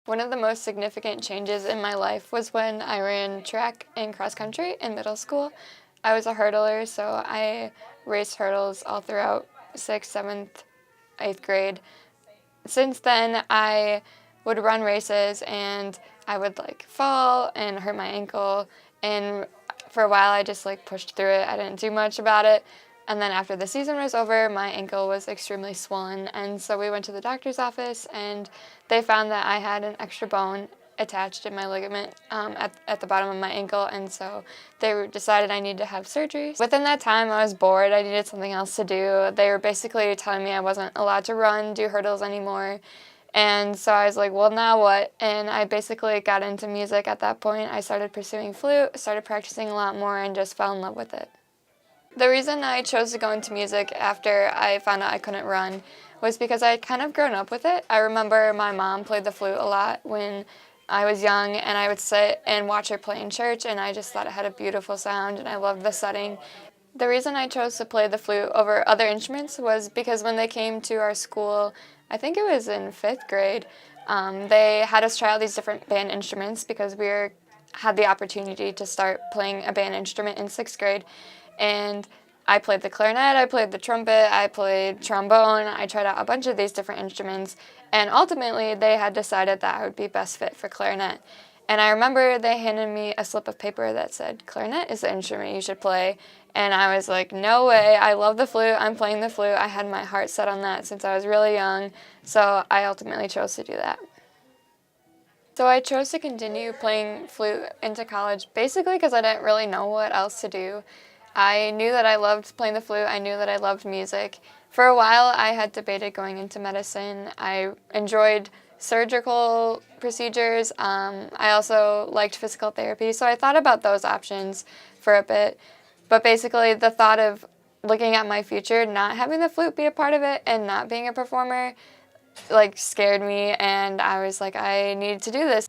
One of the most significant changes in my life was when I ran track and cross country in middle school. I was a hurdler, so I raced hurdles all throughout 6th, 7th, 8th grade. Since then, I would run races and I would fall and hurt my ankle, and for a while I just pushed through it. I didn't do much about it. And then after the season was over, my ankle was extremely swollen, and so we went to the doctor's office and they found that I had an extra bone attached in my ligament at the bottom of my ankle, and so they decided I needed to have surgery. Within that time, I was bored. I needed something else to do. They were basically telling me I wasn't allowed to run, do hurdles anymore, and so I was like, well, now what? And I basically got into music at that point. I started pursuing flute, started practicing a lot more, and just fell in love with it. The reason I chose to go into music after I found out I couldn't run was because I had kind of grown up with it. I remember my mom played the flute a lot when I was young, and I would sit and watch her play in church, and I just thought it had a beautiful sound, and I loved the setting. The reason I chose to play the flute over other instruments was because when they came to our school, I think it was in 5th grade, they had us try out these different band instruments because had the opportunity to start playing a band instrument in 6th grade. And I played the clarinet, I played the trumpet, I played trombone, I tried out a bunch of these different instruments, and ultimately they had decided that I would be best fit for clarinet. And I remember they handed me a slip of paper that said, clarinet is the instrument you should play. And I was like, no way, I love the flute, I'm playing the flute. I had my heart set on that since I was really young, so I ultimately chose to do that. So I chose to continue playing flute into college basically because I didn't really know what else to do. I knew that I loved playing the flute, I knew that I loved music. For a while I had debated going into medicine. I enjoyed surgical procedures. I also liked physical therapy, so I thought about those options for a bit. But basically the thought of looking at my future, not having the flute be a part of it and not being a performer, scared me, and I was like, I need to do this.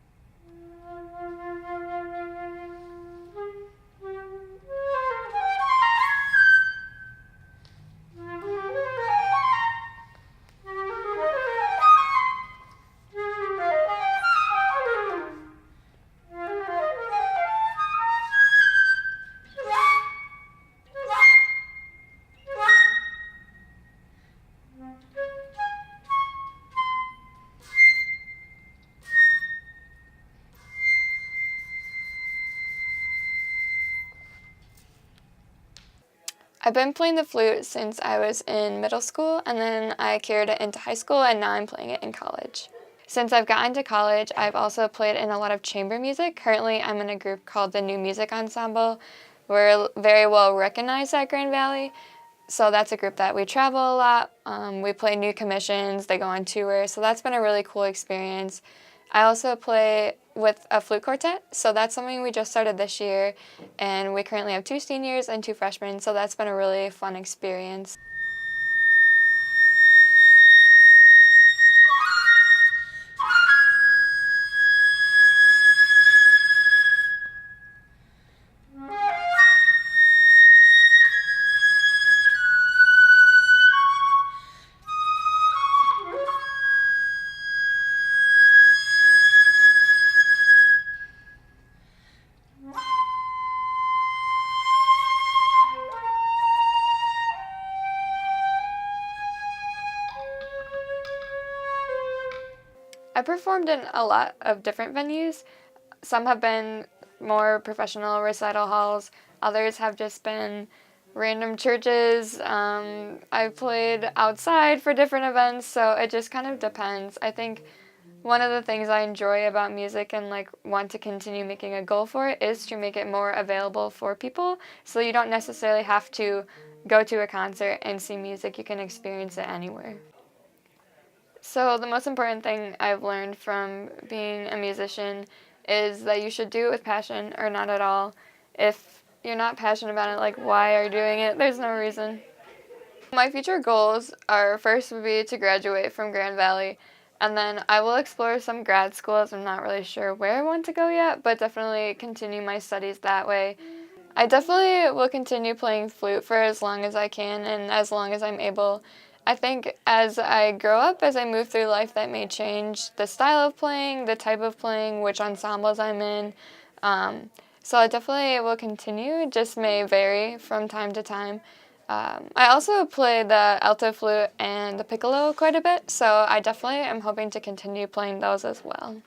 I've been playing the flute since I was in middle school, and then I carried it into high school, and now I'm playing it in college. Since I've gotten to college, I've also played in a lot of chamber music. Currently, I'm in a group called the New Music Ensemble. We're very well recognized at Grand Valley, so that's a group that we travel a lot. We play new commissions, they go on tour, so that's been a really cool experience. I also play with a flute quartet, so that's something we just started this year, and we currently have 2 seniors and 2 freshmen, so that's been a really fun experience. I performed in a lot of different venues. Some have been more professional recital halls, others have just been random churches. I've played outside for different events, so it just kind of depends. I think one of the things I enjoy about music and want to continue making a goal for it is to make it more available for people, so you don't necessarily have to go to a concert and see music. You can experience it anywhere. So the most important thing I've learned from being a musician is that you should do it with passion or not at all. If you're not passionate about it, why are you doing it? There's no reason. My future goals are, first would be to graduate from Grand Valley, and then I will explore some grad schools. I'm not really sure where I want to go yet, but definitely continue my studies that way. I definitely will continue playing flute for as long as I can and as long as I'm able. I think as I grow up, as I move through life, that may change the style of playing, the type of playing, which ensembles I'm in. Um, so I definitely will continue, it just may vary from time to time. I also play the alto flute and the piccolo quite a bit, so I definitely am hoping to continue playing those as well.